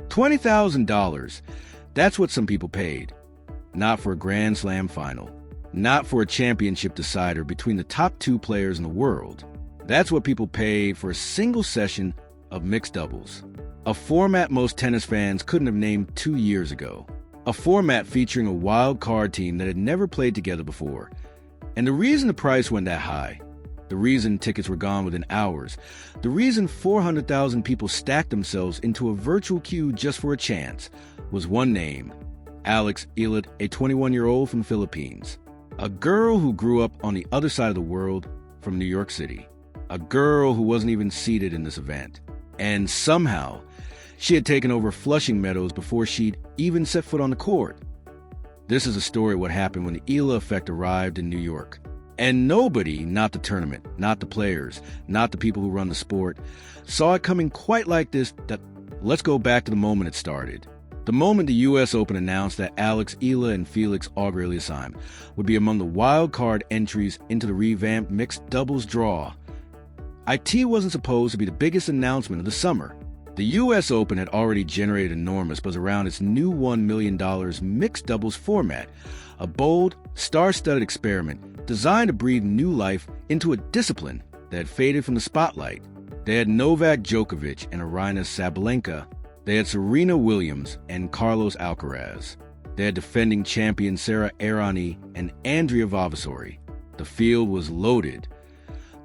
$20,000. That's what some people paid. Not for a Grand Slam final. Not for a championship decider between the top two players in the world. That's what people paid for a single session of mixed doubles. A format most tennis fans couldn't have named 2 years ago. A format featuring a wild card team that had never played together before. And the reason the price went that high, the reason tickets were gone within hours, the reason 400,000 people stacked themselves into a virtual queue just for a chance, was one name: Alex Eala, a 21-year-old from the Philippines. A girl who grew up on the other side of the world from New York City. A girl who wasn't even seated in this event. And somehow, she had taken over Flushing Meadows before she'd even set foot on the court. This is a story of what happened when the Eala effect arrived in New York. And nobody, not the tournament, not the players, not the people who run the sport, saw it coming quite like this. Let's go back to the moment it started. The moment the U.S. Open announced that Alex Eala and Felix would be among the wild card entries into the revamped mixed doubles draw. IT wasn't supposed to be the biggest announcement of the summer. The U.S. Open had already generated enormous buzz around its new $1 million mixed doubles format, a bold, star-studded experiment designed to breathe new life into a discipline that had faded from the spotlight. They had Novak Djokovic and Aryna Sabalenka. They had Serena Williams and Carlos Alcaraz. They had defending champion Sara Errani and Andrea Vavasori. The field was loaded.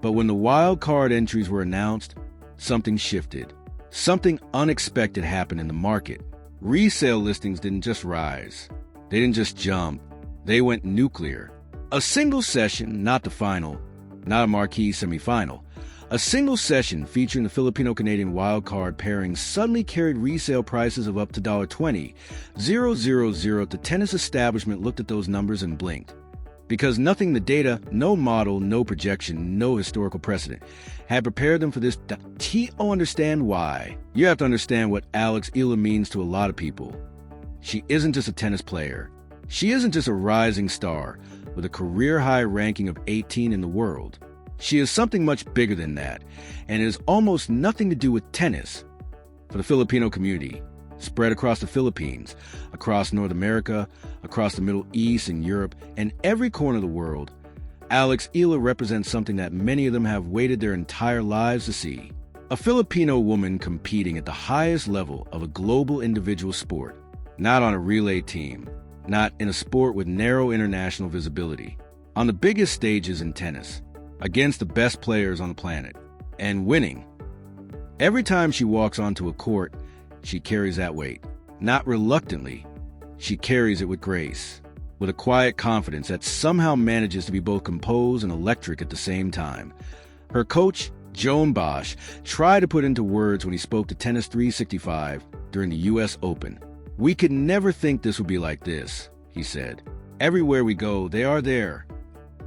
But when the wild card entries were announced, something shifted. Something unexpected happened in the market. Resale listings didn't just rise. They didn't just jump. They went nuclear. A single session, not the final, not a marquee semifinal. A single session featuring the Filipino-Canadian wildcard pairing suddenly carried resale prices of up to $20,000. The tennis establishment looked at those numbers and blinked. Because nothing in the data, no model, no projection, no historical precedent had prepared them for this. Understand why. You have to understand what Alex Eala means to a lot of people. She isn't just a tennis player. She isn't just a rising star with a career-high ranking of 18 in the world. She is something much bigger than that, and it has almost nothing to do with tennis. For the Filipino community, spread across the Philippines, across North America, across the Middle East and Europe, and every corner of the world, Alex Eala represents something that many of them have waited their entire lives to see. A Filipino woman competing at the highest level of a global individual sport, not on a relay team, not in a sport with narrow international visibility, on the biggest stages in tennis, against the best players on the planet, and winning. Every time she walks onto a court, she carries that weight. Not reluctantly, she carries it with grace, with a quiet confidence that somehow manages to be both composed and electric at the same time. Her coach, Joan Bosch, tried to put into words when he spoke to Tennis 365 during the U.S. Open. "We could never think this would be like this," he said. "Everywhere we go, they are there."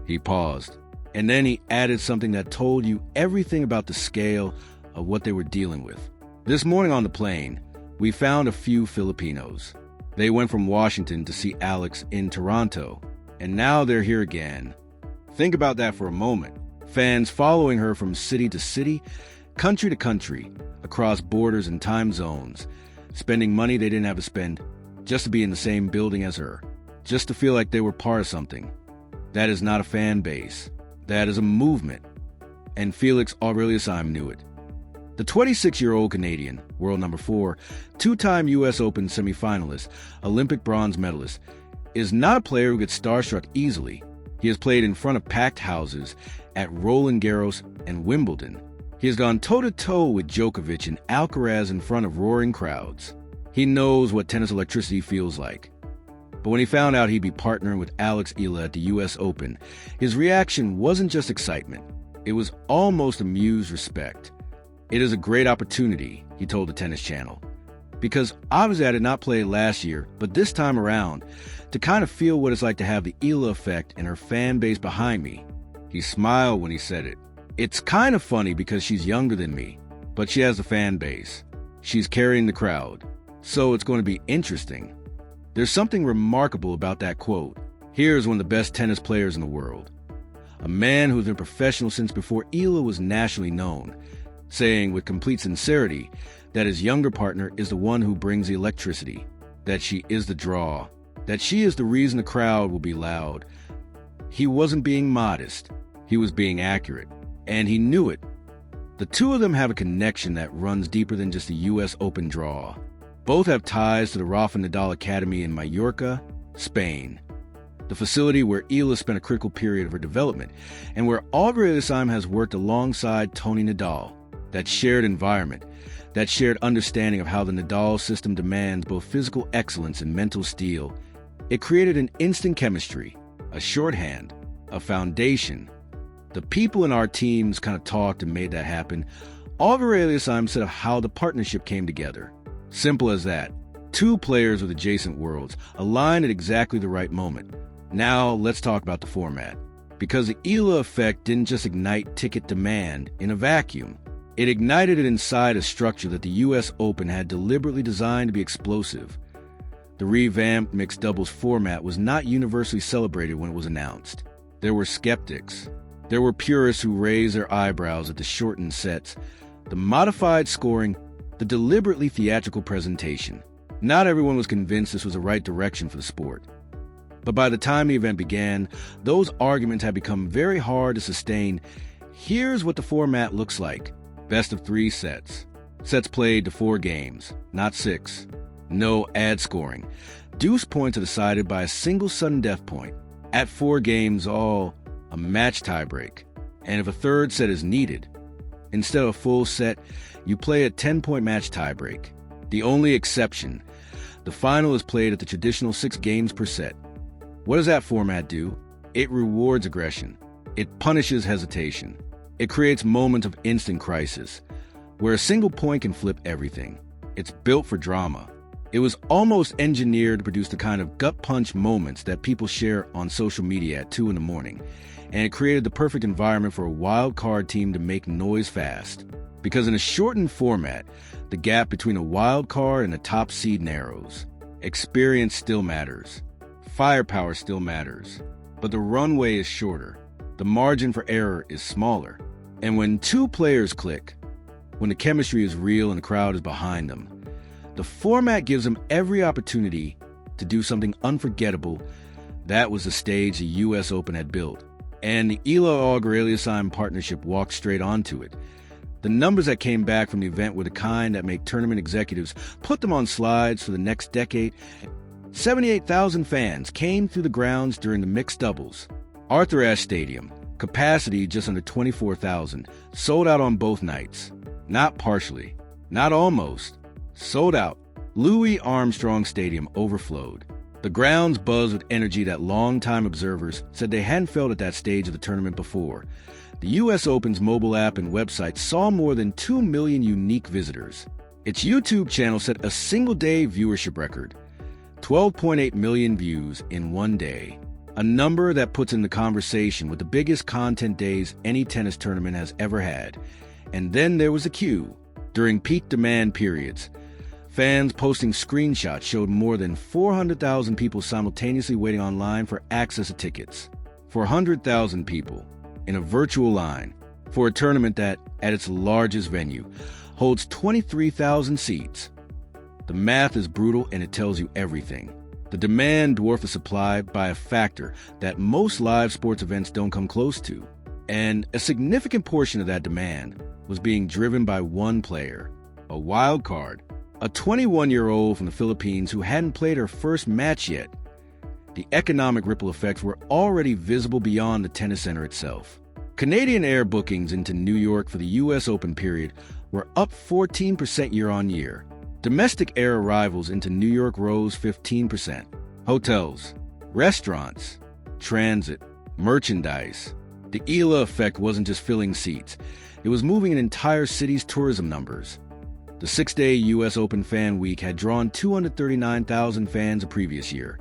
He paused, and then he added something that told you everything about the scale of what they were dealing with. This morning on the plane, we found a few Filipinos. They went from Washington to see Alex in Toronto, and now they're here again. Think about that for a moment. Fans following her from city to city, country to country, across borders and time zones, spending money they didn't have to spend just to be in the same building as her, just to feel like they were part of something. That is not a fan base. That is a movement. And Felix Auger-Aliassime knew it. The 26-year-old Canadian, world number 4, two-time U.S. Open semifinalist, Olympic bronze medalist, is not a player who gets starstruck easily. He has played in front of packed houses at Roland Garros and Wimbledon. He has gone toe-to-toe with Djokovic and Alcaraz in front of roaring crowds. He knows what tennis electricity feels like. But when he found out he'd be partnering with Alex Eala at the U.S. Open, his reaction wasn't just excitement. It was almost amused respect. "It is a great opportunity," he told the Tennis Channel, "because obviously I did not play last year, but this time around, to kind of feel what it's like to have the Eala effect and her fan base behind me." He smiled when he said it. "It's kind of funny because she's younger than me, but she has a fan base. She's carrying the crowd, so it's going to be interesting." There's something remarkable about that quote. Here's one of the best tennis players in the world, a man who's been professional since before Eala was nationally known, saying with complete sincerity that his younger partner is the one who brings the electricity, that she is the draw, that she is the reason the crowd will be loud. He wasn't being modest, he was being accurate, and he knew it. The two of them have a connection that runs deeper than just the US Open draw. Both have ties to the Rafa Nadal Academy in Mallorca, Spain, the facility where Eala spent a critical period of her development, and where Alex Eala has worked alongside Tony Nadal. That shared environment, that shared understanding of how the Nadal system demands both physical excellence and mental steel, it created an instant chemistry, a shorthand, a foundation. The people in our teams kind of talked and made that happen. Alex Eala said of how the partnership came together. Simple as that. Two players with adjacent worlds, aligned at exactly the right moment. Now let's talk about the format. Because the Eala effect didn't just ignite ticket demand in a vacuum. It ignited it inside a structure that the US Open had deliberately designed to be explosive. The revamped mixed doubles format was not universally celebrated when it was announced. There were skeptics. There were purists who raised their eyebrows at the shortened sets, the modified scoring, the deliberately theatrical presentation. Not everyone was convinced this was the right direction for the sport. But by the time the event began, those arguments had become very hard to sustain. Here's what the format looks like. Best of 3 sets. Sets played to 4 games, not 6. No ad scoring. Deuce points are decided by a single sudden death point. At 4 games all, a match tiebreak. And if a third set is needed, instead of a full set, you play a 10-point match tiebreak. The only exception, the final is played at the traditional 6 games per set. What does that format do? It rewards aggression. It punishes hesitation. It creates moments of instant crisis, where a single point can flip everything. It's built for drama. It was almost engineered to produce the kind of gut-punch moments that people share on social media at 2 in the morning, and it created the perfect environment for a wild card team to make noise fast. Because in a shortened format, the gap between a wild card and a top seed narrows. Experience still matters. Firepower still matters. But the runway is shorter. The margin for error is smaller. And when 2 players click, when the chemistry is real and the crowd is behind them, the format gives them every opportunity to do something unforgettable. That was the stage the US Open had built. And the Eala partnership walked straight onto it. The numbers that came back from the event were the kind that make tournament executives put them on slides for the next decade. 78,000 fans came through the grounds during the mixed doubles. Arthur Ashe Stadium, capacity just under 24,000, sold out on both nights. Not partially, not almost, sold out. Louis Armstrong Stadium overflowed. The grounds buzzed with energy that longtime observers said they hadn't felt at that stage of the tournament before. The US Open's mobile app and website saw more than 2 million unique visitors. Its YouTube channel set a single-day viewership record, 12.8 million views in one day, a number that puts in the conversation with the biggest content days any tennis tournament has ever had. And then there was a queue. During peak demand periods, fans posting screenshots showed more than 400,000 people simultaneously waiting online for access to tickets. 400,000 people in a virtual line for a tournament that, at its largest venue, holds 23,000 seats. The math is brutal and it tells you everything. The demand dwarfed the supply by a factor that most live sports events don't come close to. And a significant portion of that demand was being driven by one player, a wild card, a 21-year-old from the Philippines who hadn't played her first match yet. The economic ripple effects were already visible beyond the tennis center itself. Canadian air bookings into New York for the US Open period were up 14% year-on-year. Domestic air arrivals into New York rose 15%. Hotels, restaurants, transit, merchandise. The Eala effect wasn't just filling seats. It was moving an entire city's tourism numbers. The 6-day US Open Fan Week had drawn 239,000 fans the previous year,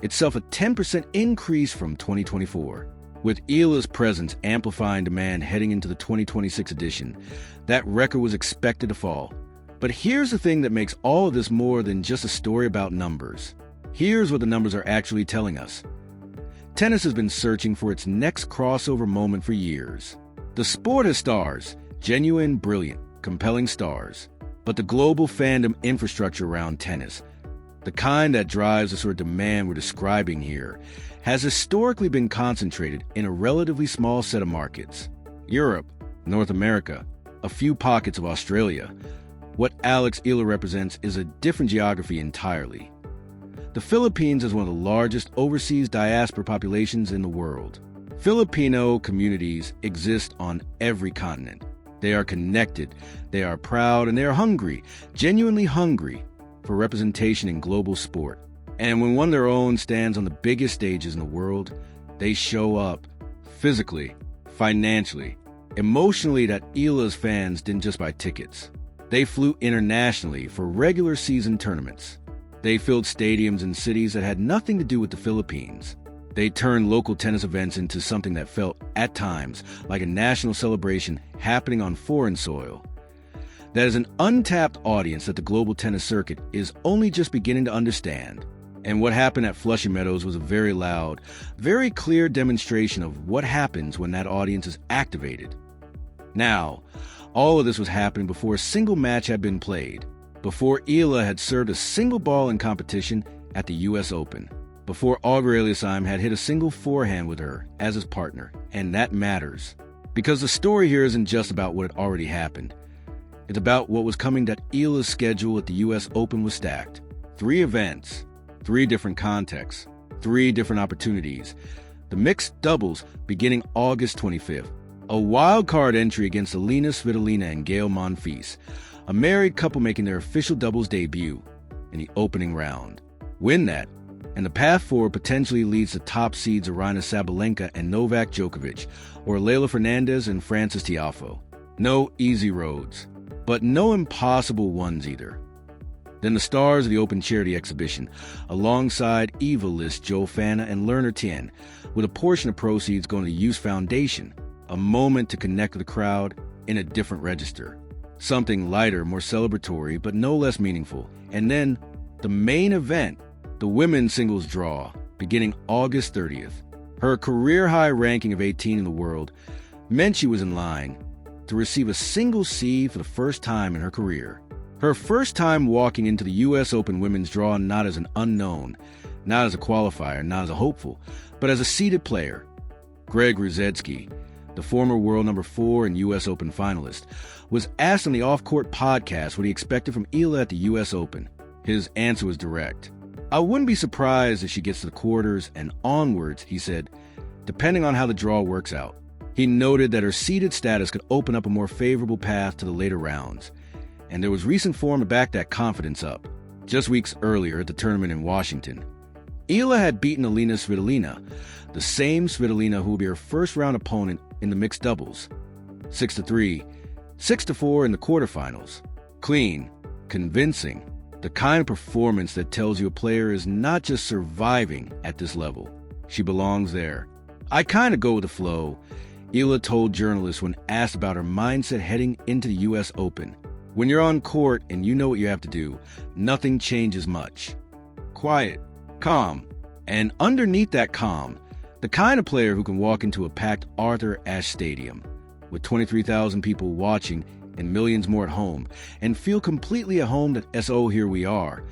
itself a 10% increase from 2024. With Eala's presence amplifying demand heading into the 2026 edition, that record was expected to fall. But here's the thing that makes all of this more than just a story about numbers. Here's what the numbers are actually telling us. Tennis has been searching for its next crossover moment for years. The sport has stars, genuine, brilliant, compelling stars. But the global fandom infrastructure around tennis, the kind that drives the sort of demand we're describing here, has historically been concentrated in a relatively small set of markets. Europe, North America, a few pockets of Australia. What Alex Eala represents is a different geography entirely. The Philippines is one of the largest overseas diaspora populations in the world. Filipino communities exist on every continent. They are connected, they are proud, and they are hungry, genuinely hungry, for representation in global sport. And when one of their own stands on the biggest stages in the world, they show up physically, financially, emotionally. That Eala's fans didn't just buy tickets. They flew internationally for regular season tournaments. They filled stadiums in cities that had nothing to do with the Philippines. They turned local tennis events into something that felt, at times, like a national celebration happening on foreign soil. That is an untapped audience that the global tennis circuit is only just beginning to understand. And what happened at Flushing Meadows was a very loud, very clear demonstration of what happens when that audience is activated. Now, all of this was happening before a single match had been played, before Eala had served a single ball in competition at the U.S. Open, before Auger Aliassime had hit a single forehand with her as his partner. And that matters, because the story here isn't just about what had already happened. It's about what was coming. That Eala's schedule at the U.S. Open was stacked. 3 events, 3 different contexts, 3 different opportunities. The mixed doubles beginning August 25th. A wild card entry against Alina Svitolina and Gael Monfils, a married couple making their official doubles debut in the opening round. Win that, and the path forward potentially leads to top seeds Aryna Sabalenka and Novak Djokovic, or Leylah Fernandez and Frances Tiafoe. No easy roads, but no impossible ones either. Then the stars of the Open Charity Exhibition, alongside Eva List, Joe Fana, and Lerner Tien, with a portion of proceeds going to the Youth Foundation, a moment to connect with the crowd in a different register. Something lighter, more celebratory, but no less meaningful. And then the main event, the women's singles draw, beginning August 30th. Her career-high ranking of 18 in the world meant she was in line to receive a single seed for the first time in her career. Her first time walking into the U.S. Open women's draw not as an unknown, not as a qualifier, not as a hopeful, but as a seeded player. Greg Rusedski, the former world number 4 and U.S. Open finalist, was asked on the Off-Court podcast what he expected from Eala at the U.S. Open. His answer was direct. "I wouldn't be surprised if she gets to the quarters and onwards," he said, "depending on how the draw works out." He noted that her seeded status could open up a more favorable path to the later rounds, and there was recent form to back that confidence up. Just weeks earlier at the tournament in Washington, Eala had beaten Alina Svitolina, the same Svitolina who will be her first-round opponent in the mixed doubles, 6-3, 6-4 in the quarterfinals. Clean, convincing, the kind of performance that tells you a player is not just surviving at this level. She belongs there. "I kind of go with the flow," Eala told journalists when asked about her mindset heading into the U.S. Open. "When you're on court and you know what you have to do, nothing changes much. Quiet, calm, and underneath that calm, the kind of player who can walk into a packed Arthur Ashe Stadium with 23,000 people watching and millions more at home and feel completely at home. That SO here we are."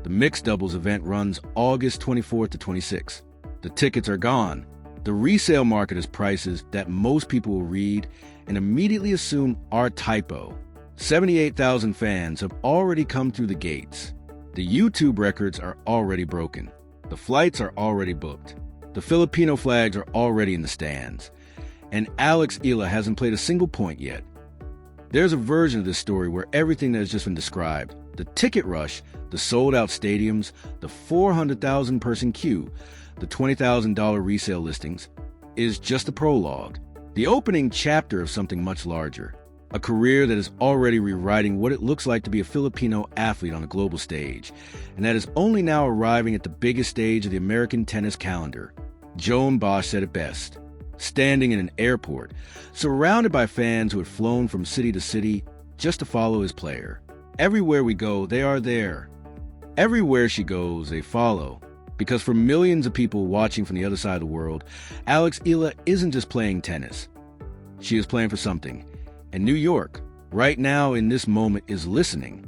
The mixed doubles event runs August 24th to 26th. The tickets are gone. The resale market is prices that most people will read and immediately assume are typo. 78,000 fans have already come through the gates. The YouTube records are already broken. The flights are already booked. The Filipino flags are already in the stands. And Alex Eala hasn't played a single point yet. There's a version of this story where everything that has just been described, the ticket rush, the sold-out stadiums, the 400,000 person queue, the $20,000 resale listings, is just a prologue, the opening chapter of something much larger, a career that is already rewriting what it looks like to be a Filipino athlete on a global stage, and that is only now arriving at the biggest stage of the American tennis calendar. Joan Bosch said it best. Standing in an airport, surrounded by fans who had flown from city to city just to follow his player. Everywhere we go, they are there. Everywhere she goes, they follow. Because for millions of people watching from the other side of the world, Alex Eala isn't just playing tennis. She is playing for something. And New York, right now in this moment is listening.